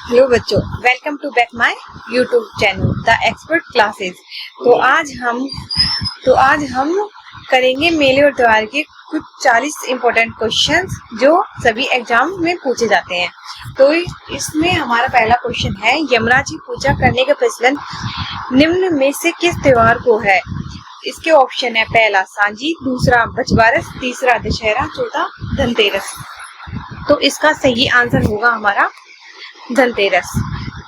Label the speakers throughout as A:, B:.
A: Hello बच्चों, welcome to back my YouTube channel the expert classes. तो आज हम करेंगे मेले और त्योहार के कुछ 40 इम्पोर्टेंट क्वेश्चंस जो सभी एग्जाम में पूछे जाते हैं। तो इसमें हमारा पहला क्वेश्चन है, यमराज की पूजा करने का प्रचलन निम्न में से किस त्योहार को है? इसके ऑप्शन है, पहला सांजी, दूसरा बछबारस, तीसरा दशहरा, चौथा धनतेरस। तो इसका सही आंसर होगा हमारा धनतेरस।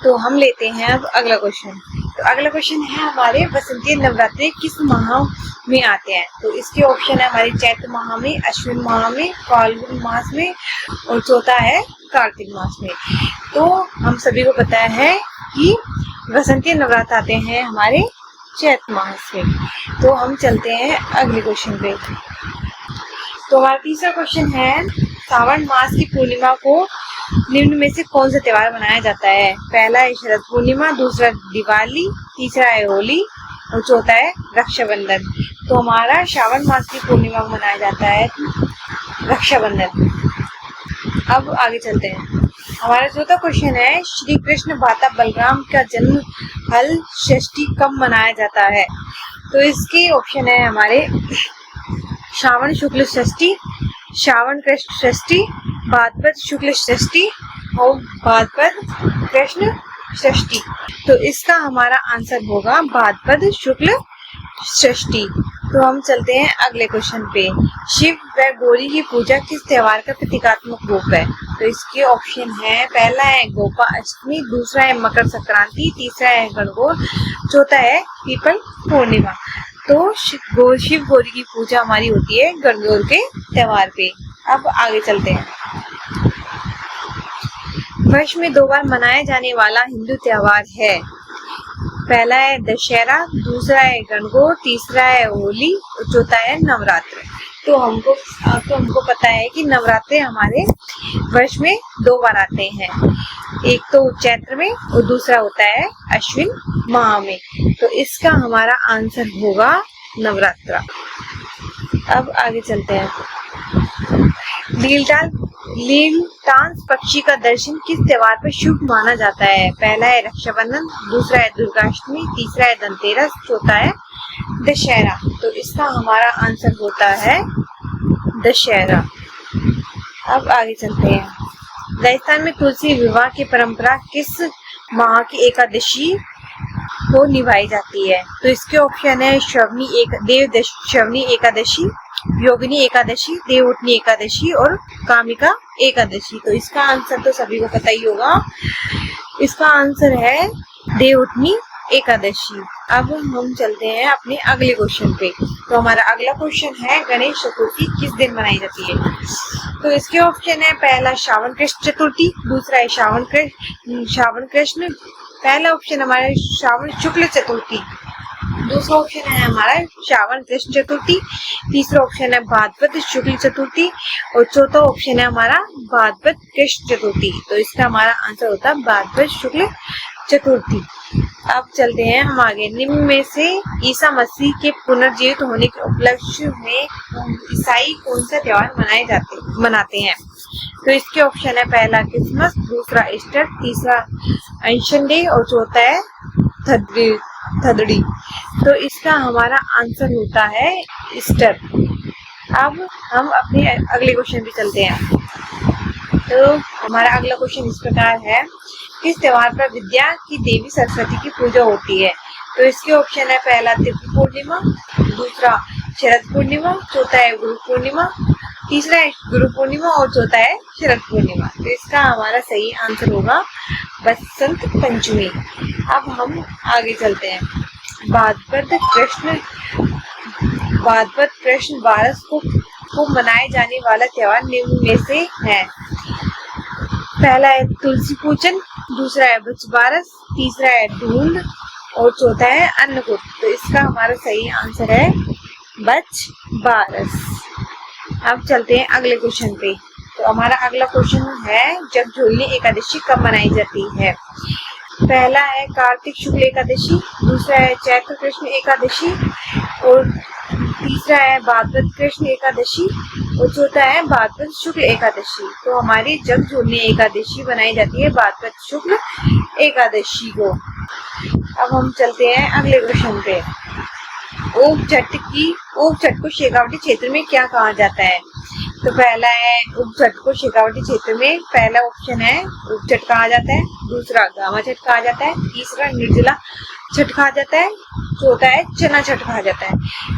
A: तो हम लेते हैं अब अगला क्वेश्चन। तो अगला क्वेश्चन है हमारे, वसंतीय नवरात्रि किस माह में आते हैं? तो इसके ऑप्शन है हमारे चैत्र माह में, अश्विन माह में, फाल्गुन मास में और चौथा है कार्तिक मास में। तो हम सभी को पता है कि वसंतीय नवरात्र आते हैं हमारे चैत्र मास में। तो हम चलते हैं अगले क्वेश्चन पे। तो हमारा तीसरा क्वेश्चन है, सावन मास की पूर्णिमा को निम्न में से कौन सा त्योहार मनाया जाता है? पहला है शरद पूर्णिमा, दूसरा दिवाली, तीसरा है होली और चौथा है रक्षाबंधन। तो हमारा श्रावण मास की पूर्णिमा को मनाया जाता है रक्षाबंधन। अब आगे चलते हैं। हमारा चौथा क्वेश्चन है, श्री कृष्ण भ्राता बलराम का जन्म हल षष्ठी कब मनाया जाता है? तो इसके ऑप्शन है हमारे श्रावण शुक्ल षष्ठी, श्रावण कृष्ण षष्ठी, भाद्रपद शुक्ल षष्ठी और भाद्रपद कृष्ण षष्ठी। तो इसका हमारा आंसर होगा भाद्रपद शुक्ल षष्ठी। तो हम चलते हैं अगले क्वेश्चन पे। शिव व गौरी की पूजा किस त्योहार का प्रतीकात्मक रूप है? तो इसके ऑप्शन है, पहला है गोपा अष्टमी, दूसरा है मकर संक्रांति, तीसरा है गणगौर, चौथा है पीपल पूर्णिमा। तो शिव गौरी की पूजा हमारी होती है गणगौर के त्योहार पे। अब आगे चलते हैं। वर्ष में 2 बार मनाया जाने वाला हिंदू त्योहार है। पहला है दशहरा, दूसरा है गणगौर, तीसरा है होली और चौथा है नवरात्र। तो हमको पता है कि नवरात्रे हमारे वर्ष में 2 बार आते हैं, एक तो चैत्र में और दूसरा होता है अश्विन माह में। तो इसका हमारा आंसर होगा नवरात्रा। अब आगे चलते हैं। लीलटांस पक्षी का दर्शन किस त्योहार पर शुभ माना जाता है? पहला है रक्षाबंधन, दूसरा है दुर्गाष्टमी, तीसरा है धनतेरस, चौथा है दशहरा। तो इसका हमारा आंसर होता है दशहरा। अब आगे चलते हैं। राजस्थान में तुलसी विवाह की परंपरा किस माह की एकादशी को निभाई जाती है? तो इसके ऑप्शन है श्रवणी एकादशी, योगिनी एकादशी, देवउठनी एकादशी और कामिका एकादशी। तो इसका आंसर तो सभी को पता ही होगा, इसका आंसर है देवउठनी एकादशी। अब हम चलते हैं अपने अगले क्वेश्चन पे। तो हमारा अगला क्वेश्चन है, गणेश चतुर्थी किस दिन मनाई जाती है? तो इसके ऑप्शन है, पहला श्रावण कृष्ण चतुर्थी, दूसरा है श्रावण कृष्ण, पहला ऑप्शन हमारा श्रावण शुक्ल चतुर्थी, दूसरा ऑप्शन है हमारा श्रावण कृष्ण चतुर्थी, तीसरा ऑप्शन है भाद्रपद शुक्ल चतुर्थी और चौथा ऑप्शन है हमारा भाद्रपद कृष्ण चतुर्थी। तो इसका हमारा आंसर होता है भाद्रपद शुक्ल चतुर्थी। अब चलते हैं हम आगे। निम्न में से ईसा मसीह के पुनर्जीवित होने के उपलक्ष्य में ईसाई कौन सा त्योहार मनाते हैं? तो इसके ऑप्शन है, पहला क्रिसमस, दूसरा ईस्टर, तीसरा एंशन डे और चौथा है थर्सडे। तो इसका हमारा आंसर होता है ईस्टर। अब हम अपने अगले क्वेश्चन पे चलते हैं। तो हमारा अगला क्वेश्चन इस प्रकार है, किस त्योहार पर विद्या की देवी सरस्वती की पूजा होती है? तो इसके ऑप्शन है, पहला तिथि पूर्णिमा, दूसरा शरद पूर्णिमा, चौथा है गुरु पूर्णिमा, तीसरा है गुरु पूर्णिमा और चौथा है शरद पूर्णिमा। तो इसका हमारा सही आंसर होगा बसंत पंचमी। अब हम आगे चलते हैं। भाद्रपद कृष्ण बारस को मनाए जाने वाला त्योहार निम्न में से है। पहला है तुलसी पूजन, दूसरा है बछबारस, तीसरा है ढूंढ और चौथा है अन्नकूट। तो इसका हमारा सही आंसर है बछबारस। अब चलते हैं अगले क्वेश्चन पे। तो हमारा अगला क्वेश्चन है, जगजोलनी एकादशी कब मनाई जाती है? पहला है कार्तिक शुक्ल एकादशी, दूसरा है चैत्र कृष्ण एकादशी और तीसरा है भाद्रपद कृष्ण एकादशी और चौथा है भाद्रपद शुक्ल एकादशी। तो हमारी जग जोड़नी एकादशी बनाई जाती है भाद्रपद शुक्ल एकादशी को। अब हम चलते हैं अगले क्वेश्चन पे। ऊप छठ को शेखावटी क्षेत्र में क्या कहा जाता है? तो पहला है ऊप छठ को शेखावटी क्षेत्र में पहला ऑप्शन है ऊप छठ कहा जाता है, दूसरा गामा छठ कहा जाता है, तीसरा निर्जला छठ कहा जाता है, चौथा है चना छठ कहा जाता है।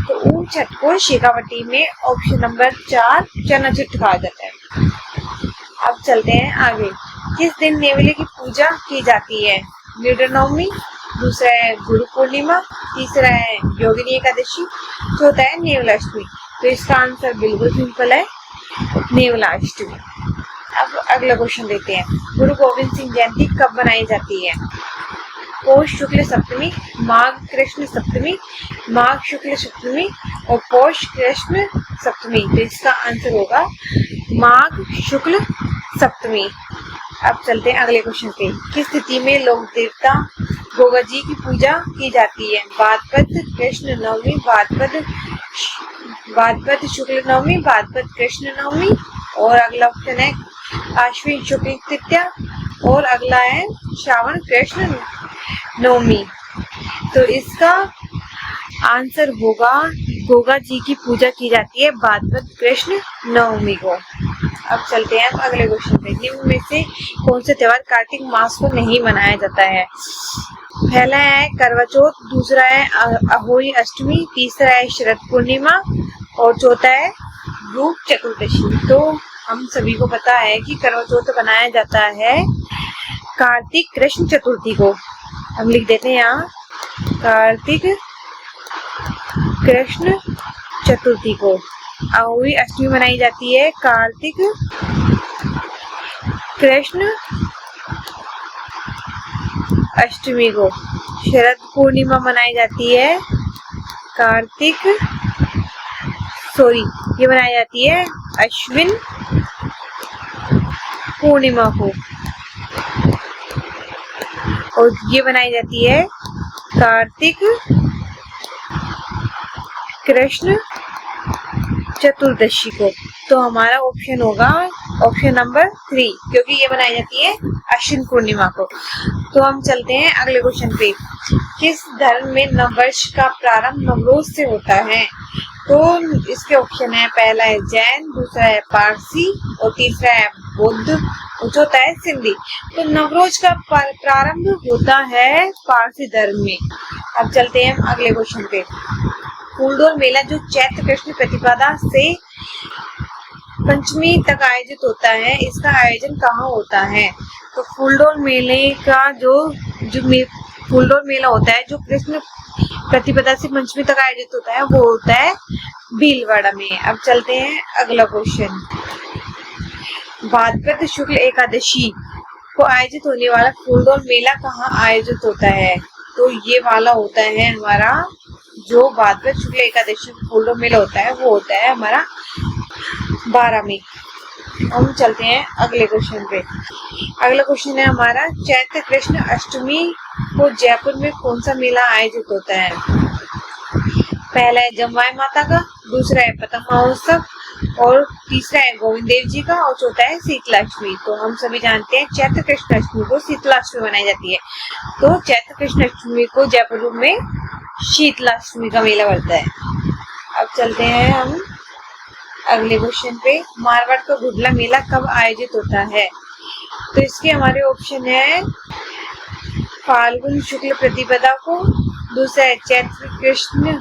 A: तो ऊप छठ को शेखावटी में ऑप्शन नंबर 4 चना छठ कहा जाता है। अब चलते हैं आगे। किस दिन नेवले की पूजा की जाती है? निर्जला नवमी, दूसरा है गुरु पूर्णिमा, तीसरा है योगिनी एकादशी, चौथा है नेवला अष्टमी। तो इसका आंसर बिल्कुल सिंपल है, नेवला अष्टमी। अब अगला क्वेश्चन देखते हैं। गुरु गोविंद सिंह जयंती कब बनाई जाती है? पौष शुक्ल सप्तमी, माघ कृष्ण सप्तमी, माघ शुक्ल सप्तमी और पौष कृष्ण सप्तमी। तो इसका आंसर होगा माघ शुक्ल सप्तमी। अब चलते हैं अगले क्वेश्चन पे। किस तिथि में लोक देवता गोगा जी की पूजा की जाती है? भाद्रपद कृष्ण नवमी, भाद्रपद शुक्ल नवमी, भाद्रपद कृष्ण नवमी और अगला ऑप्शन है आश्विन शुक्ल तृतीया और अगला है श्रावण कृष्ण नवमी। तो इसका आंसर होगा गोगा जी की पूजा की जाती है भाद्रपद कृष्ण नवमी को। अब चलते हैं अगले क्वेश्चन पे। निम्न में से कौन से त्योहार कार्तिक मास को नहीं मनाया जाता है? पहला है करवा चौथ, दूसरा है अहोई अष्टमी, तीसरा है शरद पूर्णिमा और चौथा है रूप चतुर्दशी। तो हम सभी को पता है कि करवा चौथ बनाया जाता है कार्तिक कृष्ण चतुर्थी को। हम लिख देते हैं यहाँ कार्तिक कृष्ण चतुर्थी को। अहोई अष्टमी मनाई जाती है कार्तिक कृष्ण अष्टमी को। शरद पूर्णिमा मनाई जाती है ये मनाई जाती है अश्विन पूर्णिमा को और ये बनाई जाती है कार्तिक कृष्ण चतुर्दशी को। तो हमारा ऑप्शन होगा ऑप्शन नंबर 3 क्योंकि ये बनाई जाती है अश्विन पूर्णिमा को। तो हम चलते हैं अगले क्वेश्चन पे। किस धर्म में नववर्ष का प्रारंभ नवरोज से होता है? तो इसके ऑप्शन है पहला है जैन, दूसरा है पारसी और तीसरा है बौद्ध और चौथा है सिंधी। तो नवरोज का प्रारंभ होता है पारसी धर्म में। अब चलते हैं अगले क्वेश्चन पे। फूलडोल मेला जो चैत्र कृष्ण प्रतिपदा से पंचमी तक आयोजित होता है, इसका आयोजन कहाँ होता है? तो फूलडोल मेले का जो फूलडोल मेला होता है जो कृष्ण प्रतिपदा से पंचमी तक आयोजित होता है वो होता है भीलवाड़ा में। अब चलते हैं अगला क्वेश्चन। भाद्रपद शुक्ल एकादशी को आयोजित होने वाला फूलडोल मेला कहाँ आयोजित होता है? तो ये वाला होता है हमारा जो भाद्रपद शुक्ल एकादशी फूलडोल मेला होता है वो होता है हमारा 12 में। हम चलते हैं अगले क्वेश्चन पे। अगला क्वेश्चन है हमारा चैत्र कृष्ण अष्टमी को जयपुर में कौन सा मेला आयोजित होता है? पहला है जमवाई माता का, दूसरा है पतंग महोत्सव और तीसरा है गोविंद देव जी का और चौथा है शीतलाष्टमी। तो हम सभी जानते हैं चैत्र कृष्ण अष्टमी को शीतलाष्टमी मनाई जाती है। तो चैत्र कृष्ण अष्टमी को जयपुर में शीतलाष्टमी का मेला बढ़ता है। अब चलते हैं हम अगले क्वेश्चन पे। मारवाड़ का घुड़ला मेला कब आयोजित होता है? तो इसके हमारे ऑप्शन है फाल्गुन शुक्ल प्रतिपदा को, दूसरा है चैत्र कृष्ण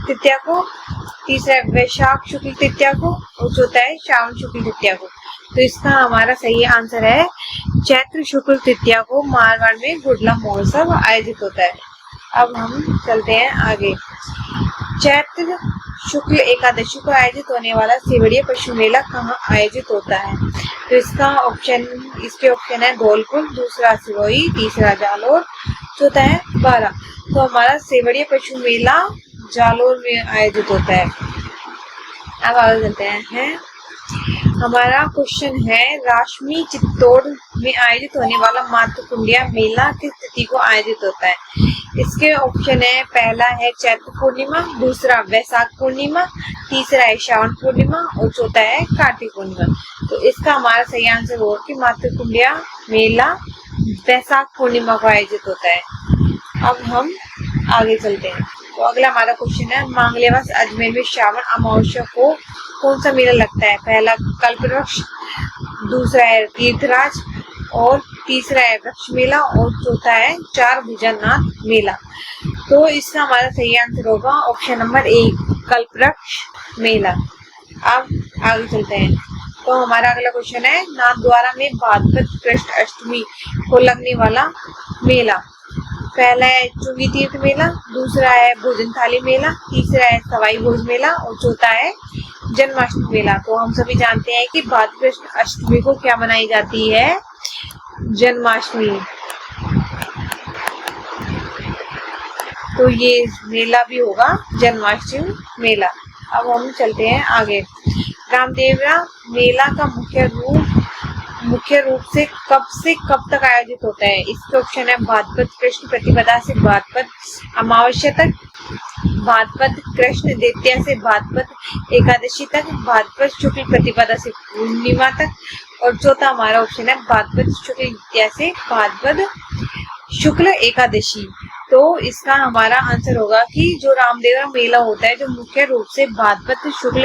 A: तृतीया को, तीसरा है वैशाख शुक्ल तृतीया को और चौथा है श्रावण शुक्ल तृतीया को। तो इसका हमारा सही आंसर है चैत्र शुक्ल तृतीया को मारवाड़ में घुड़ला महोत्सव आयोजित होता है। अब हम चलते हैं आगे। चैत्र शुक्ल एकादशी को आयोजित होने वाला सेवड़िया पशु मेला कहाँ आयोजित होता है? तो इसके ऑप्शन है धौलपुर, दूसरा सिरोही, तीसरा जालोर, चौथा है बारा। तो हमारा सेवड़िया पशु मेला जालोर में आयोजित होता है। अब आगे चलते हैं। हमारा क्वेश्चन है राशमी चित्तौड़ में आयोजित होने वाला मातृकुंडिया मेला किस तिथि को आयोजित होता है? इसके ऑप्शन है, पहला है चैत्र पूर्णिमा, दूसरा वैशाख पूर्णिमा, तीसरा है श्रावण पूर्णिमा और चौथा है कार्तिक पूर्णिमा। तो इसका हमारा सही आंसर होगा कि मातृकुंडिया मेला वैशाख पूर्णिमा को आयोजित होता है। अब हम आगे चलते हैं। तो अगला हमारा क्वेश्चन है, मांगलेवास अजमेर में श्रावण अमावस्या को कौन सा मेला लगता है? पहला कल्पवृक्ष, दूसरा है तीर्थराज और तीसरा है वृक्ष मेला और चौथा है चार भुजंगनाथ मेला। तो इसका हमारा सही आंसर होगा ऑप्शन नंबर ए, कल्पवृक्ष मेला। अब आगे चलते हैं। तो हमारा अगला क्वेश्चन है, नाथद्वारा में भाद्रपद कृष्ण अष्टमी को लगने वाला मेला। पहला है चुंगी तीर्थ मेला, दूसरा है भोजन थाली मेला, तीसरा है सवाई भोज मेला और चौथा है जन्माष्टमी मेला। तो हम सभी जानते हैं कि भाद्रपद कृष्ण अष्टमी को क्या मनाई जाती है? जन्माष्टमी। तो ये मेला भी होगा जन्माष्टमी मेला। अब हम चलते हैं आगे। रामदेवरा मेला का मुख्य रूप से कब तक आयोजित होता है? इसके ऑप्शन है, भाद्रपद कृष्ण प्रतिपदा से भाद्रपद अमावस्या तक, भाद्रपद कृष्ण द्वितीया से भाद्रपद एकादशी तक, भाद्रपद शुक्ल प्रतिपदा से पूर्णिमा तक और चौथा हमारा ऑप्शन है, भाद्रपद शुक्ल द्वितीया से भाद्रपद शुक्ल एकादशी। तो इसका हमारा आंसर होगा कि जो रामदेवरा मेला होता है जो मुख्य रूप से भाद्रपद शुक्ल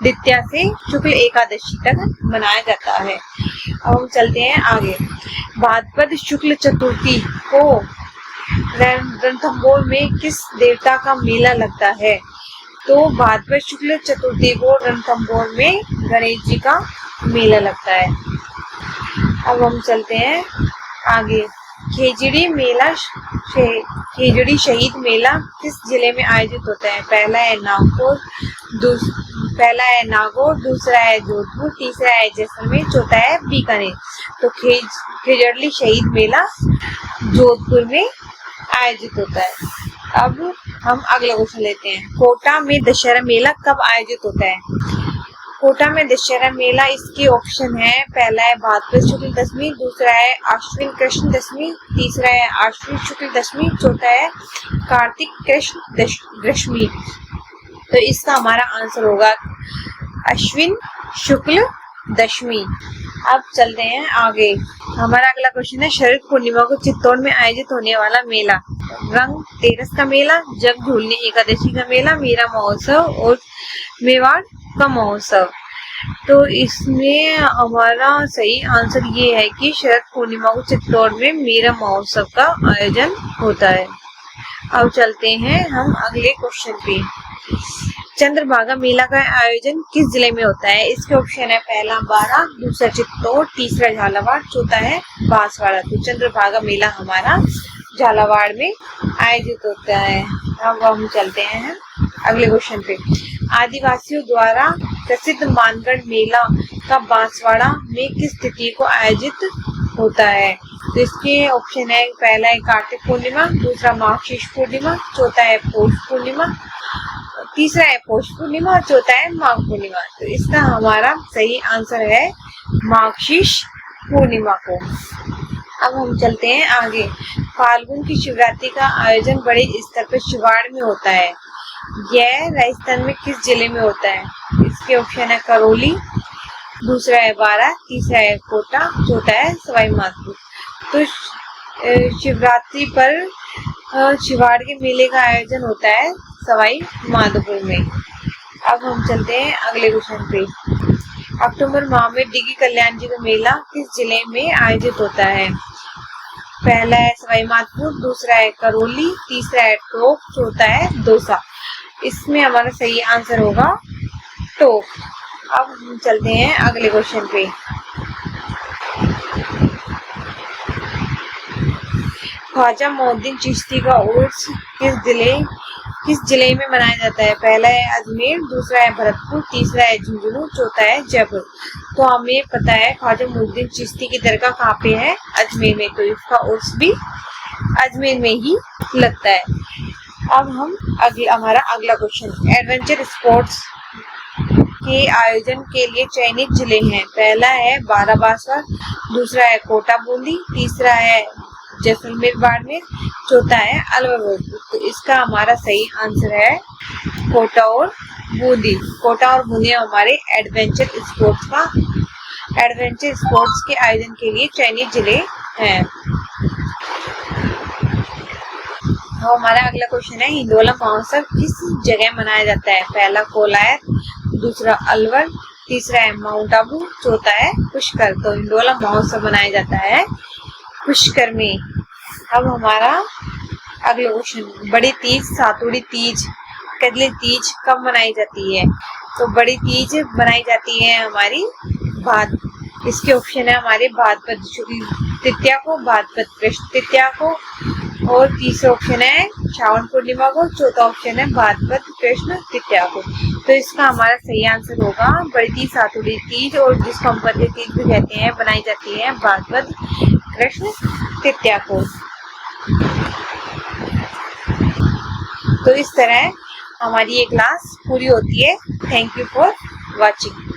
A: द्वितीया से शुक्ल एकादशी तक मनाया जाता है। अब हम चलते हैं आगे। भाद्रपद शुक्ल चतुर्थी को रणथंभौर में किस देवता का मेला लगता है? तो भाद्रपद शुक्ल चतुर्थी को रणथंभौर में गणेश जी का मेला लगता है। अब हम चलते हैं आगे। खेजड़ी शहीद मेला किस जिले में आयोजित होता है? पहला है नागौर, दूसरा है जोधपुर, तीसरा है जैसलमेर, चौथा है बीकानेर। तो खेजड़ी शहीद मेला जोधपुर में आयोजित होता है। अब हम अगला क्वेश्चन लेते हैं। कोटा में दशहरा मेला कब आयोजित होता है? कोटा में दशहरा मेला, इसके ऑप्शन है, पहला है भाद्रपद शुक्ल दशमी, दूसरा है आश्विन कृष्ण दशमी, तीसरा है आश्विन शुक्ल दशमी, चौथा है कार्तिक कृष्ण दशमी। तो इसका हमारा आंसर होगा अश्विन शुक्ल दशमी। अब चलते हैं आगे। हमारा अगला क्वेश्चन है, शरद पूर्णिमा को चित्तौड़ में आयोजित होने वाला मेला। रंग तेरस का मेला, जग झूलने एकादशी का मेला, मीरा महोत्सव और मेवाड़ का महोत्सव। तो इसमें हमारा सही आंसर ये है कि शरद पूर्णिमा को चित्तौड़ में मीरा महोत्सव का आयोजन होता है। अब चलते हैं हम अगले क्वेश्चन पे। चंद्रभागा मेला का आयोजन किस जिले में होता है? इसके ऑप्शन है, पहला बारां, दूसरा चित्तौड़, तीसरा झालावाड़, चौथा है बांसवाड़ा। तो चंद्रभागा मेला हमारा झालावाड़ में आयोजित होता है। अब हम चलते हैं अगले क्वेश्चन पे। आदिवासियों द्वारा प्रसिद्ध मानगढ़ मेला का बांसवाड़ा में किस तिथि को आयोजित होता है? तो इसके ऑप्शन है, पहला है कार्तिक पूर्णिमा, दूसरा माघशीष पूर्णिमा, चौथा है पौष पूर्णिमा, तीसरा है पौष पूर्णिमा और चौथा है माघ पूर्णिमा। तो इसका हमारा सही आंसर है माघशीष पूर्णिमा को। अब हम चलते हैं आगे। फाल्गुन की शिवरात्रि का आयोजन बड़े स्तर पर शिवाड़ में होता है। यह राजस्थान में किस जिले में होता है? इसके ऑप्शन है, करौली, दूसरा है बारां, तीसरा है कोटा, चौथा है सवाई माधोपुर। तो शिवरात्रि पर शिवाड़ के मेले का आयोजन होता है सवाई माधोपुर में। अब हम चलते हैं अगले क्वेश्चन पे। अक्टूबर माह में डिगी कल्याण जी का मेला किस जिले में आयोजित होता है? पहला है सवाई माधोपुर, दूसरा है करौली, तीसरा है टोंक, चौथा है दौसा। इसमें हमारा सही आंसर होगा टोंक। अब हम चलते हैं अगले क्वेश्चन पे। ख्वाजा मोइनुद्दीन चिश्ती का उर्स किस जिले में मनाया जाता है? पहला है अजमेर, दूसरा है भरतपुर, तीसरा है झुंझुनू, चौथा है जयपुर। तो हमें पता है ख्वाजा मोइनुद्दीन चिश्ती की दरगाह कहाँ पे है? अजमेर में। तो इसका उर्स भी अजमेर में ही लगता है। अब हम हमारा अगला क्वेश्चन, एडवेंचर स्पोर्ट्स के आयोजन के लिए चयनित जिले हैं। पहला है बाराबासा, दूसरा है कोटा बूंदी, तीसरा है जैसलमेर बाड़मेर, चौथा है अलवर भोजपुर। तो इसका हमारा सही आंसर है कोटा और बूंदी। कोटा और बूंदी हमारे एडवेंचर स्पोर्ट्स के आयोजन के लिए चयनित जिले हैं। तो हमारा अगला क्वेश्चन है हिंडोला महोत्सव किस जगह मनाया जाता है? पहला कोलायत, दूसरा अलवर, तीसरा है माउंट आबू, चौथा है पुष्कर। तो हिंडोला महोत्सव मनाया जाता है पुष्कर में। अब हमारा अगला क्वेश्चन, बड़ी तीज, सातुड़ी तीज, कजली तीज कब मनाई जाती है? तो बड़ी तीज मनाई जाती है हमारी इसके ऑप्शन है हमारे भाद्रपद शुक्ल तृतीया को, भाद्रपद कृष्ण तृतीया को, और तीसरा ऑप्शन है श्रावण पूर्णिमा को, चौथा ऑप्शन है भाद्रपद कृष्ण तृतीया को। तो इसका हमारा सही आंसर होगा बड़ी तीज, सातुड़ी तीज, और जिसको हम कजली तीज भी कहते हैं, बनाई जाती है भाद्रपद कृष्ण तृतीया को। तो इस तरह हमारी ये क्लास पूरी होती है। Thank you for watching.